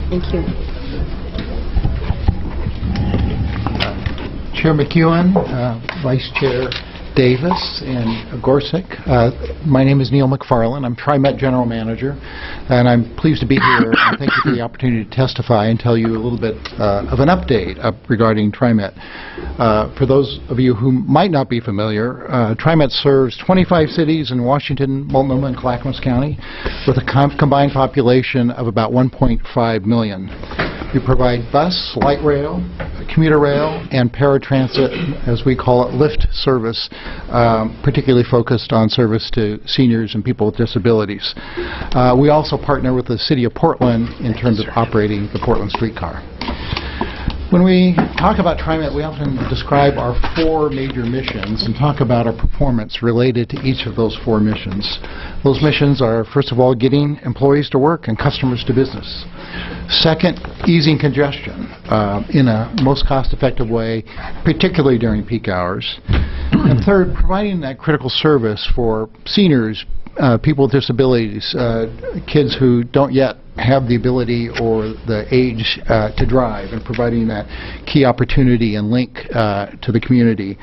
Thank you. Chair McEwen, Vice Chair Davis, and Gorsuch. My name is Neil Mcfarlane. I'm TriMet General Manager, and I'm pleased to be here. And thank you for the opportunity to testify and tell you a little bit of an update regarding TriMet. For those of you who might not be familiar, TriMet serves 25 cities in Washington, Multnomah, and Clackamas County with a combined population of about 1.5 million. We provide bus, light rail, commuter rail, and paratransit, as we call it, lift service, particularly focused on service to seniors and people with disabilities. We also partner with the City of Portland in terms of operating the Portland streetcar. When we talk about TriMet, we often describe our 4 major missions and talk about our performance related to each of those 4 missions. Those missions are, first of all, getting employees to work and customers to business. Second, easing congestion in a most cost-effective way, particularly during peak hours. And third, providing that critical service for seniors, people with disabilities, kids who don't yet have the ability or the age to drive, and providing that key opportunity and link to the community.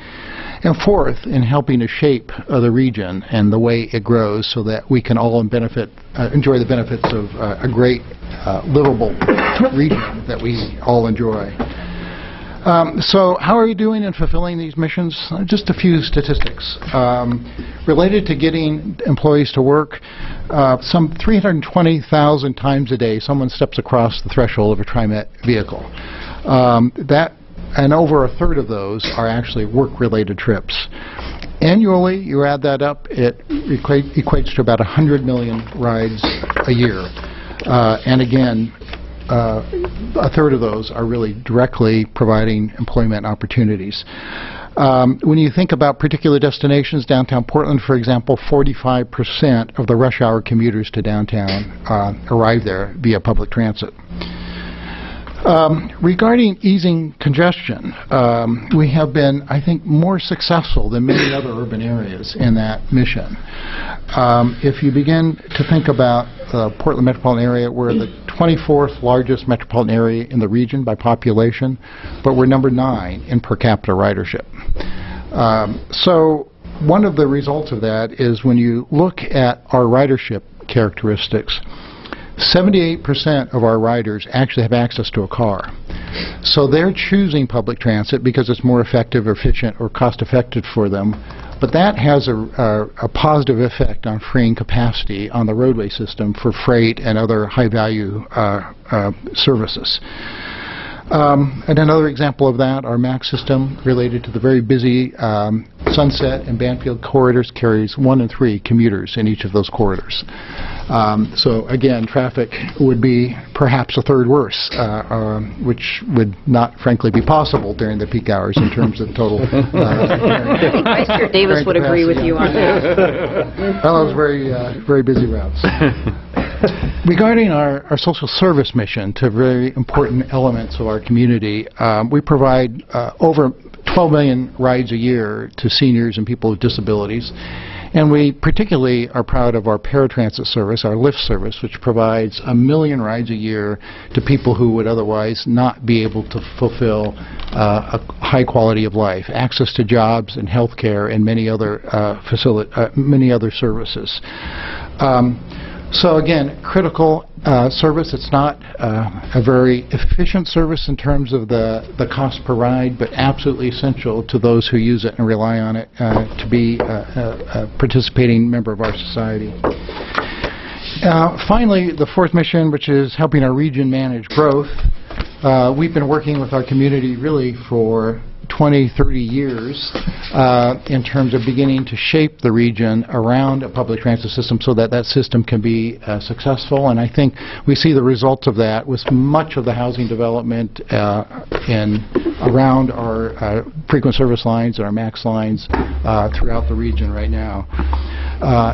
And fourth, in helping to shape the region and the way it grows so that we can all enjoy the benefits of a great, livable region that we all enjoy. So how are we doing in fulfilling these missions? Just a few statistics. Related to getting employees to work, some 320,000 times a day someone steps across the threshold of a TriMet vehicle. And over a third of those are actually work-related trips. Annually, you add that up, it equates to about 100 million rides a year. And again, a third of those are really directly providing employment opportunities. When you think about particular destinations, downtown Portland, for example, 45% of the rush hour commuters to downtown arrive there via public transit. Regarding easing congestion, we have been, I think, more successful than many other urban areas in that mission. If you begin to think about the Portland metropolitan area, we're the 24th largest metropolitan area in the region by population, but we're number 9 in per capita ridership. So one of the results of that is when you look at our ridership characteristics, 78% of our riders actually have access to a car. So they're choosing public transit because it's more effective, or efficient, or cost-effective for them. But that has a positive effect on freeing capacity on the roadway system for freight and other high-value services. And another example of that, our MAX system related to the very busy Sunset and Banfield corridors carries 1 in 3 commuters in each of those corridors. So again, traffic would be perhaps a third worse, which would not, frankly, be possible during the peak hours in terms of total. I think Vice Chair Davis would agree with you on that. Well, those very busy routes. Regarding our social service mission to very important elements of our community, we provide over 12 million rides a year to seniors and people with disabilities. And we particularly are proud of our paratransit service, our lift service, which provides 1 million rides a year to people who would otherwise not be able to fulfill a high quality of life, access to jobs and health care and many other services. So again, critical service. It's not a very efficient service in terms of the cost per ride, but absolutely essential to those who use it and rely on it to be a participating member of our society. Finally, the 4th mission, which is helping our region manage growth. We've been working with our community really for 20, 30 years in terms of beginning to shape the region around a public transit system so that that system can be successful. And I think we see the results of that with much of the housing development around our frequent service lines and our MAX lines throughout the region right now.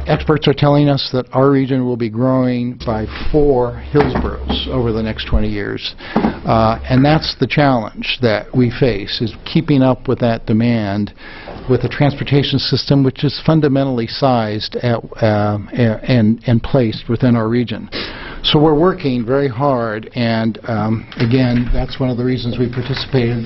Experts are telling us that our region will be growing by 4 Hillsboroughs over the next 20 years. And that's the challenge that we face, is keeping up with that demand with a transportation system which is fundamentally sized and placed within our region. So we're working very hard, and again, that's one of the reasons we participated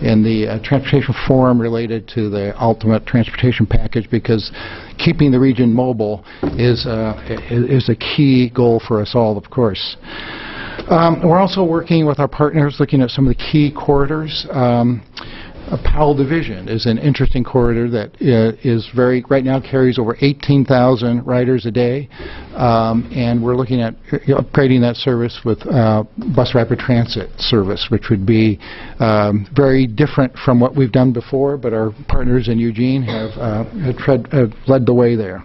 in the Transportation Forum related to the ultimate transportation package, because keeping the region mobile is a key goal for us all, of course. We're also working with our partners looking at some of the key corridors. Powell Division is an interesting corridor that right now carries over 18,000 riders a day, and we're looking at upgrading that service with bus rapid transit service, which would be very different from what we've done before, but our partners in Eugene have led the way there.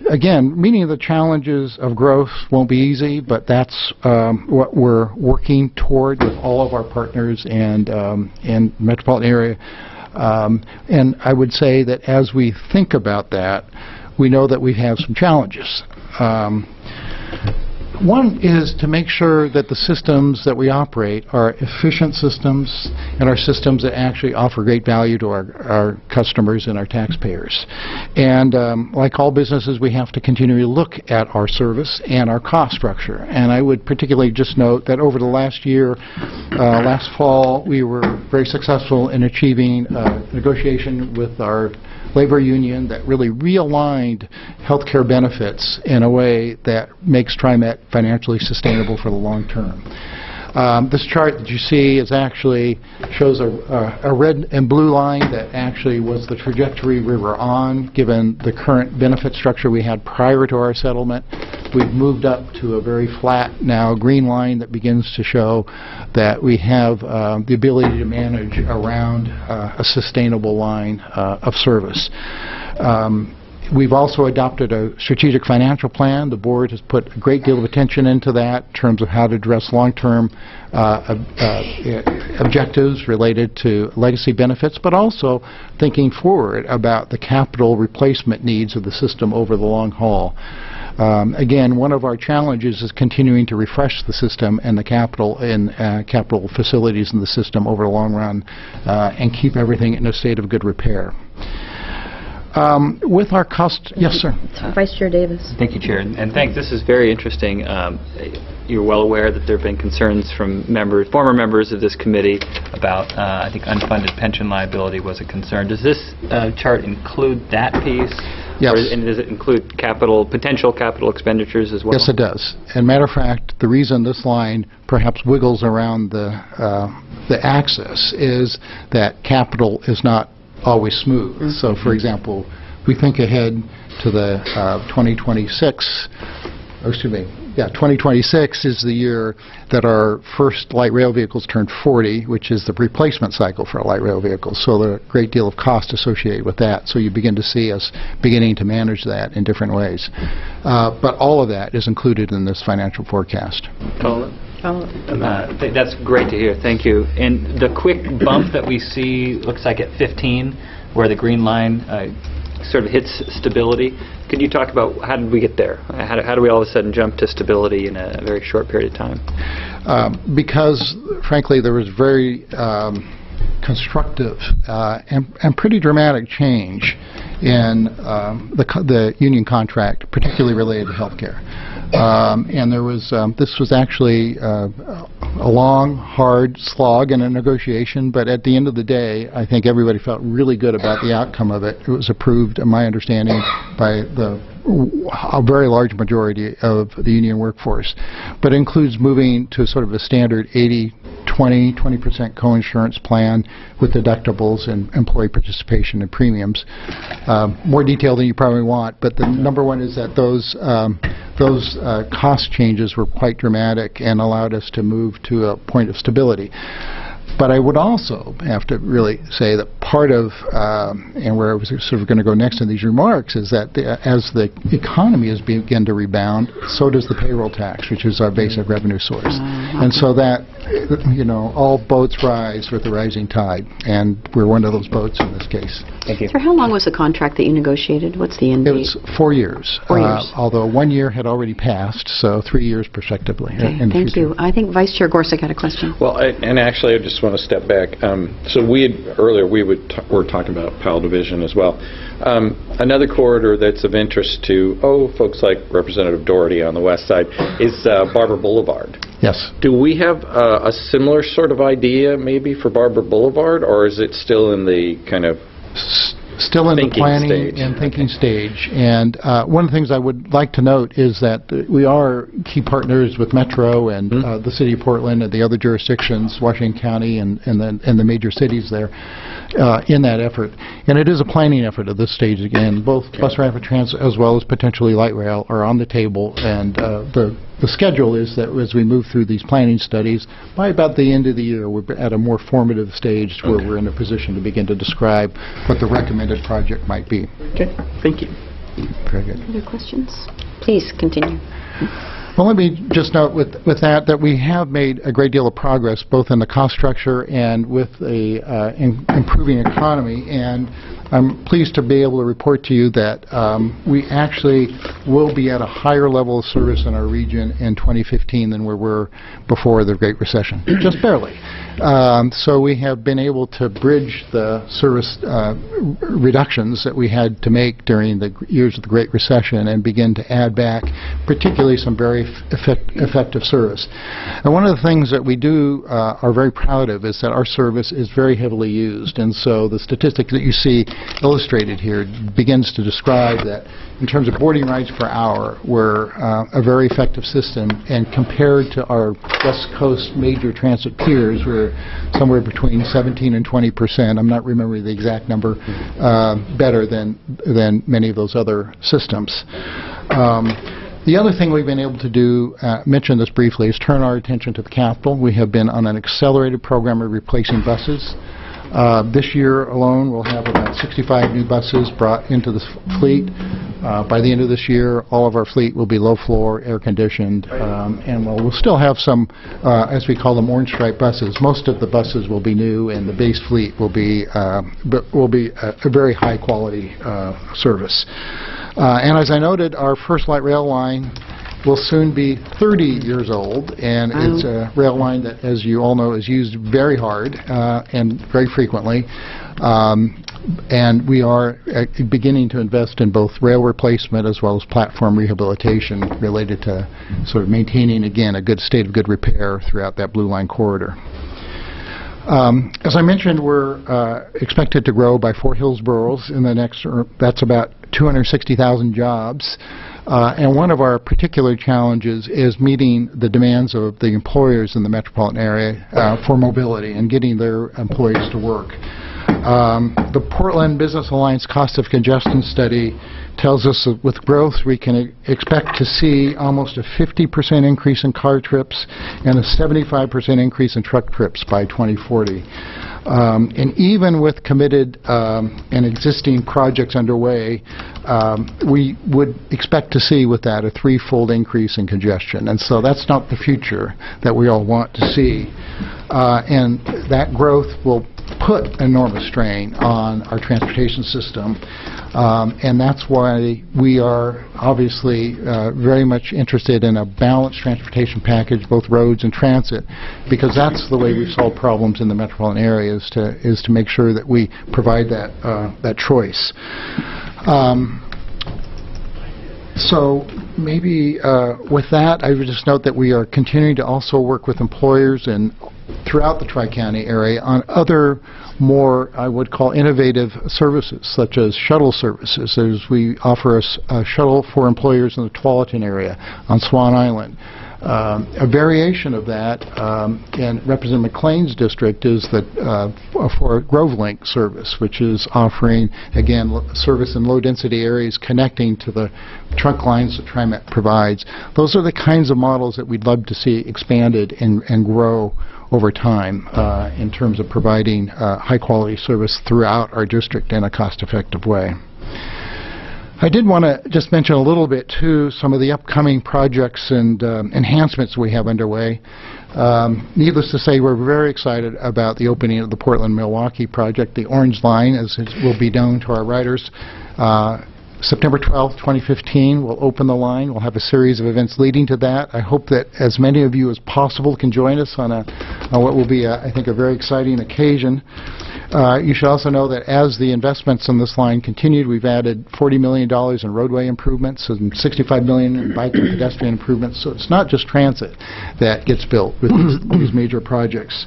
Again, meeting the challenges of growth won't be easy, but that's what we're working toward with all of our partners and in the metropolitan area. And I would say that as we think about that, we know that we have some challenges. One is to make sure that the systems that we operate are efficient systems and are systems that actually offer great value to our customers and our taxpayers. And like all businesses, we have to continually look at our service and our cost structure. And I would particularly just note that over the last year, last fall, we were very successful in achieving negotiation with our labor union that really realigned health care benefits in a way that makes TriMet financially sustainable for the long term. This chart that you see shows a red and blue line that actually was the trajectory we were on given the current benefit structure we had prior to our settlement. We've moved up to a very flat now green line that begins to show that we have the ability to manage around a sustainable line of service. We've also adopted a strategic financial plan. The board has put a great deal of attention into that in terms of how to address long-term objectives related to legacy benefits, but also thinking forward about the capital replacement needs of the system over the long haul. Again, one of our challenges is continuing to refresh the system and the capital facilities in the system over the long run and keep everything in a state of good repair. With our yes, sir. Vice Chair Davis. Thank you, Chair, and thanks. This is very interesting. You're well aware that there have been concerns from former members of this committee about, I think, unfunded pension liability was a concern. Does this chart include that piece? Yes. And does it include potential capital expenditures as well? Yes, it does. And matter of fact, the reason this line perhaps wiggles around the axis is that capital is not always smooth. Mm-hmm. So, for example, we think ahead to the 2026 is the year that our first light rail vehicles turn 40, which is the replacement cycle for light rail vehicles. So there are a great deal of cost associated with that. So you begin to see us beginning to manage that in different ways. But all of that is included in this financial forecast. That's great to hear. Thank you. And the quick bump that we see looks like at 15, where the green line sort of hits stability. Could you talk about how did we get there? How do we all of a sudden jump to stability in a very short period of time? Because, frankly, there was very constructive and pretty dramatic change in the union contract, particularly related to health care. And there was this was actually a long, hard slog and a negotiation, but at the end of the day, I think everybody felt really good about the outcome of it. It was approved, in my understanding, by a very large majority of the union workforce. But it includes moving to sort of a standard 20% co-insurance plan with deductibles and employee participation and premiums. More detail than you probably want, but the number one is that those cost changes were quite dramatic and allowed us to move to a point of stability. But I would also have to really say that part of, and where I was sort of going to go next in these remarks, is that as the economy has begun to rebound, so does the payroll tax, which is our basic revenue source. And so that all boats rise with the rising tide, and we're one of those boats in this case. Thank you. Sir, how long was the contract that you negotiated? What's the end It date? was 4 years. 4 years. Although 1 year had already passed, so 3 years prospectively. Okay, in the thank future. you. I think Vice Chair Gorsuch had a question. Well, and actually, I just want to step back. So earlier we were talking about Powell Division as well. Another corridor that's of interest to folks like Representative Doherty on the west side is Barber Boulevard. Yes. Do we have a similar sort of idea maybe for Barber Boulevard, or is it still in the kind of Still in the thinking planning stage? and thinking stage. And one of the things I would like to note is that we are key partners with Metro and the City of Portland and the other jurisdictions, Washington County and the major cities there, in that effort. And it is a planning effort at this stage again. Both bus rapid transit as well as potentially light rail are on the table, and the schedule is that as we move through these planning studies, by about the end of the year, we're at a more formative stage where we're in a position to begin to describe what the recommended project might be. Okay, thank you. Very good. Other questions? Please continue. Well, let me just note with that we have made a great deal of progress both in the cost structure and with a improving economy, and I'm pleased to be able to report to you that we actually will be at a higher level of service in our region in 2015 than we were before the Great Recession, just barely. So we have been able to bridge the service reductions that we had to make during the years of the Great Recession and begin to add back particularly some very effective service. And one of the things that we do are very proud of is that our service is very heavily used, and so the statistic that you see illustrated here begins to describe that in terms of boarding rides per hour, we're a very effective system, and compared to our West Coast major transit peers, we're somewhere between 17 and 20%. I'm not remembering the exact number, better than many of those other systems. The other thing we've been able to do, mention this briefly, is turn our attention to the capital. We have been on an accelerated program of replacing buses. This year alone, we'll have about 65 new buses brought into the fleet. By the end of this year, all of our fleet will be low-floor, air-conditioned, and we'll still have some, as we call them, orange stripe buses. Most of the buses will be new, and the base fleet will be a very high-quality service. And as I noted, our first light rail line will soon be 30 years old, and it's a rail line that, as you all know, is used very hard and very frequently. And we are beginning to invest in both rail replacement as well as platform rehabilitation related to sort of maintaining, again, a good state of good repair throughout that Blue Line corridor. As I mentioned, we're expected to grow by 4 Hillsboroughs in the next, that's about 260,000 jobs. And one of our particular challenges is meeting the demands of the employers in the metropolitan area for mobility and getting their employees to work. The Portland Business Alliance Cost of Congestion study tells us that with growth we can expect to see almost a 50% increase in car trips and a 75% increase in truck trips by 2040. And even with committed and existing projects underway, we would expect to see with that a 3-fold increase in congestion. And so that's not the future that we all want to see. And that growth will put enormous strain on our transportation system. And that's why we are obviously very much interested in a balanced transportation package, both roads and transit, because that's the way we solve problems in the metropolitan area, is to make sure that we provide that choice. So maybe with that, I would just note that we are continuing to also work with employers and throughout the Tri-County area on other more, I would call, innovative services, such as shuttle services. We offer a shuttle for employers in the Tualatin area on Swan Island. A variation of that in Representative McLean's district is for a GroveLink service, which is offering, again, service in low-density areas connecting to the trunk lines that TriMet provides. Those are the kinds of models that we'd love to see expanded and grow over time in terms of providing high-quality service throughout our district in a cost-effective way. I did want to just mention a little bit, too, some of the upcoming projects and enhancements we have underway. Needless to say, we're very excited about the opening of the Portland-Milwaukee project. The Orange Line, as it will be known to our riders, September 12th, 2015, we'll open the line. We'll have a series of events leading to that. I hope that as many of you as possible can join us on what will be, I think, a very exciting occasion. You should also know that as the investments in this line continued, we've added $40 million in roadway improvements and $65 million in bike and pedestrian improvements. So it's not just transit that gets built with these major projects.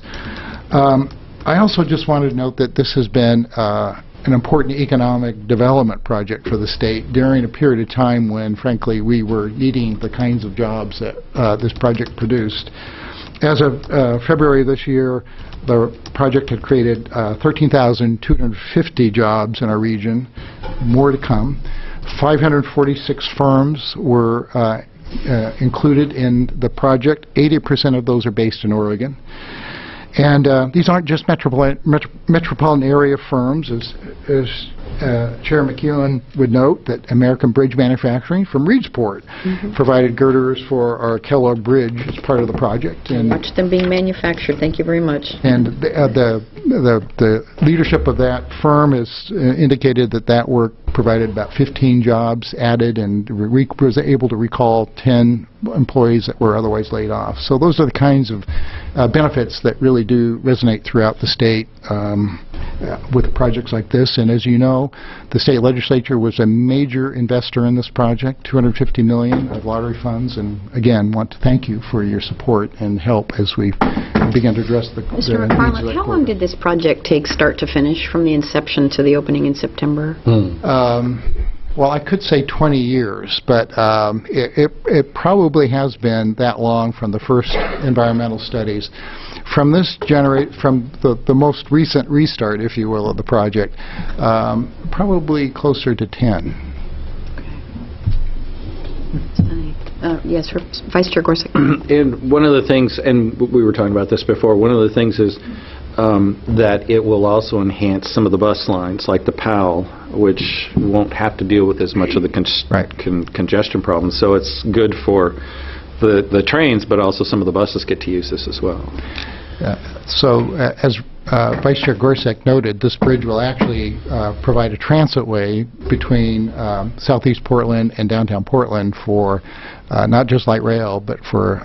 I also just wanted to note that this has been an important economic development project for the state during a period of time when, frankly, we were needing the kinds of jobs that this project produced. As of February this year, the project had created 13,250 jobs in our region, more to come. 546 firms were included in the project. 80% of those are based in Oregon. And these aren't just metropolitan area firms, as Chair McEwen would note, that American Bridge Manufacturing from Reedsport provided girders for our Kellogg Bridge as part of the project. And watch them being manufactured. Thank you very much. And the leadership of that firm has indicated that that work provided about 15 jobs added and was able to recall 10 employees that were otherwise laid off. So those are the kinds of benefits that really do resonate throughout the state with projects like this. And as you know, the state legislature was a major investor in this project, $250 million of lottery funds. And again, want to thank you for your support and help as we begin to address the needs of that Mcfarlane, how long did this project take start to finish from the inception to the opening in September? Well, I could say 20 years, but it probably has been that long from the first environmental studies. From the most recent restart, if you will, of the project, probably closer to 10. Yes, Vice Chair Gorsuch. And one of the things, and we were talking about this before, one of the things is that it will also enhance some of the bus lines, like the PAL, which won't have to deal with as much of the congestion problem. So it's good for the trains, but also some of the buses get to use this as well. As Vice Chair Gorsuch noted, this bridge will actually provide a transit way between southeast Portland and downtown Portland for not just light rail, but for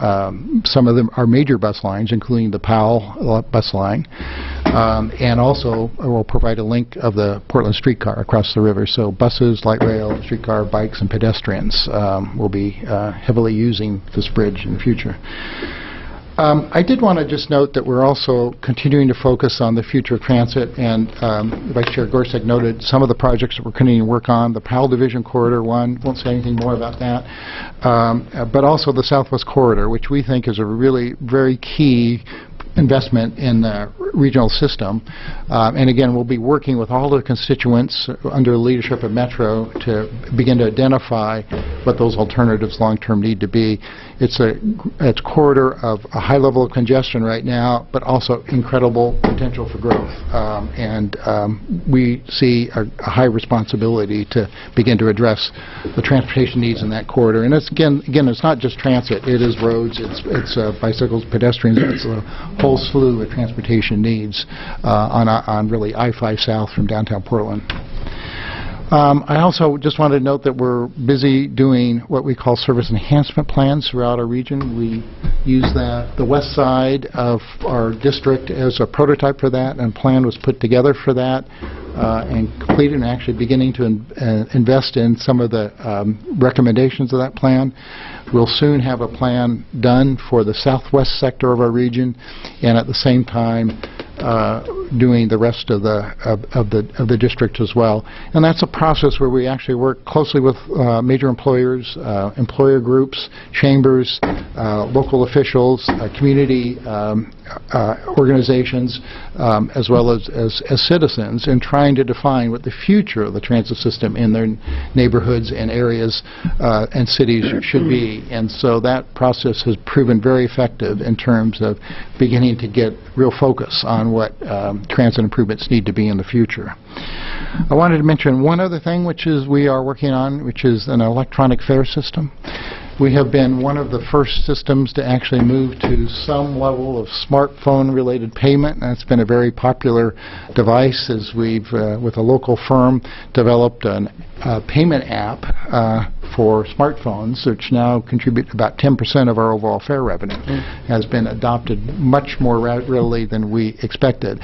some of our major bus lines, including the PAL bus line, and also will provide a link of the Portland streetcar across the river. So buses, light rail, streetcar, bikes, and pedestrians will be heavily using this bridge in the future. I did want to just note that we're also continuing to focus on the future of transit, and Vice Chair Gorsuch noted some of the projects that we're continuing to work on. The PAL Division Corridor 1, won't say anything more about that, but also the Southwest Corridor, which we think is a really very key investment in the regional system. And again, we'll be working with all the constituents under the leadership of Metro to begin to identify what those alternatives long-term need to be. It's a corridor of a high level of congestion right now, but also incredible potential for growth. And we see a high responsibility to begin to address the transportation needs in that corridor. And it's, again, it's not just transit. It is roads, it's bicycles, pedestrians, it's a whole slew of transportation needs on really I-5 south from downtown Portland. I also just wanted to note that we're busy doing what we call service enhancement plans throughout our region. We use the west side of our district as a prototype for that, and a plan was put together for that and completed, and actually beginning to invest in some of the recommendations of that plan. We'll soon have a plan done for the southwest sector of our region, and at the same time doing the rest of the district as well. And that's a process where we actually work closely with major employers, employer groups, chambers, local officials, community organizations, as well as citizens, in trying to define what the future of the transit system in their neighborhoods and areas and cities should be. And so that process has proven very effective in terms of beginning to get real focus on what transit improvements need to be in the future. I wanted to mention one other thing, which is we are working on, which is an electronic fare system. We have been one of the first systems to actually move to some level of smartphone-related payment. That's been a very popular device as we've, with a local firm, developed a payment app for smartphones, which now contribute about 10% of our overall fare revenue. Has been adopted much more readily than we expected.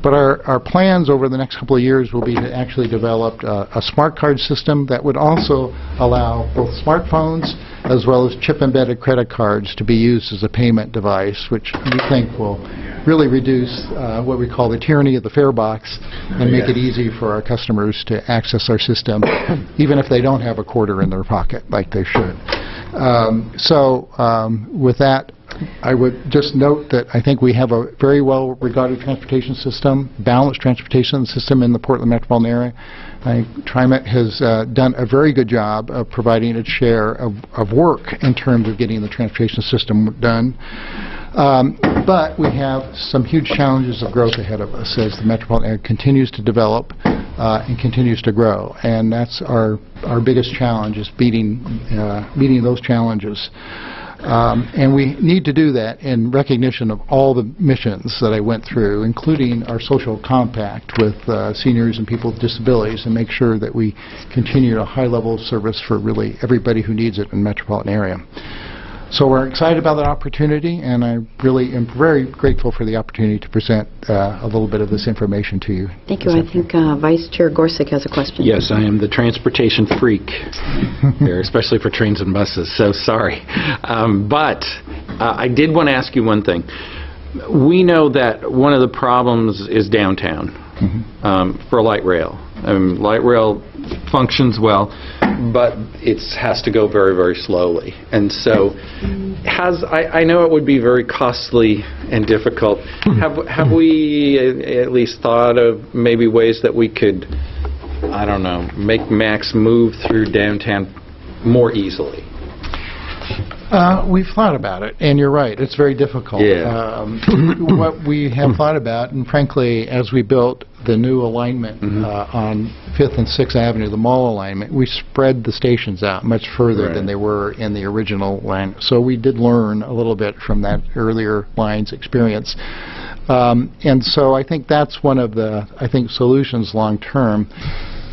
But our plans over the next couple of years will be to actually develop a smart card system that would also allow both smartphones as well as chip-embedded credit cards to be used as a payment device, which we think will really reduce what we call the tyranny of the fare box and make it easy for our customers to access our system, even if they don't have a quarter in their pocket like they should. With that, I would just note that I think we have a very well-regarded transportation system, balanced transportation system in the Portland metropolitan area. I think TriMet has done a very good job of providing its share of work in terms of getting the transportation system done. But we have some huge challenges of growth ahead of us as the metropolitan area continues to develop and continues to grow. And that's our biggest challenge, is meeting those challenges. And we need to do that in recognition of all the missions that I went through, including our social compact with seniors and people with disabilities, and make sure that we continue a high level of service for really everybody who needs it in the metropolitan area. So we're excited about that opportunity, and I really am very grateful for the opportunity to present a little bit of this information to you. Thank you. I think Vice Chair Gorsuch has a question. Yes, I am the transportation freak here, especially for trains and buses, so sorry. But I did want to ask you one thing. We know that one of the problems is downtown for light rail. Light rail functions well, but it has to go very, very slowly. And so I know it would be very costly and difficult. Have we at least thought of maybe ways that we could, I don't know, make Max move through downtown more easily? We've thought about it, and you're right, it's very difficult. Yeah. What we have thought about, and frankly, as we built the new alignment on 5th and 6th Avenue, the mall alignment, we spread the stations out much further than they were in the original line. So we did learn a little bit from that earlier line's experience. And so I think that's one of the, solutions long term.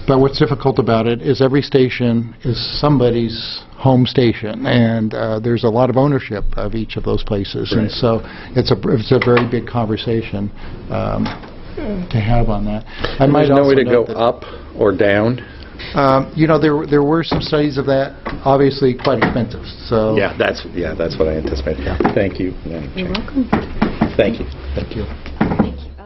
But what's difficult about it is every station is somebody's home station, and there's a lot of ownership of each of those places, and so it's a very big conversation to have on that. There's no way to go up or down? There were some studies of that, obviously quite expensive. So that's what I anticipated. Thank you. You're welcome. Thank you. Thank you.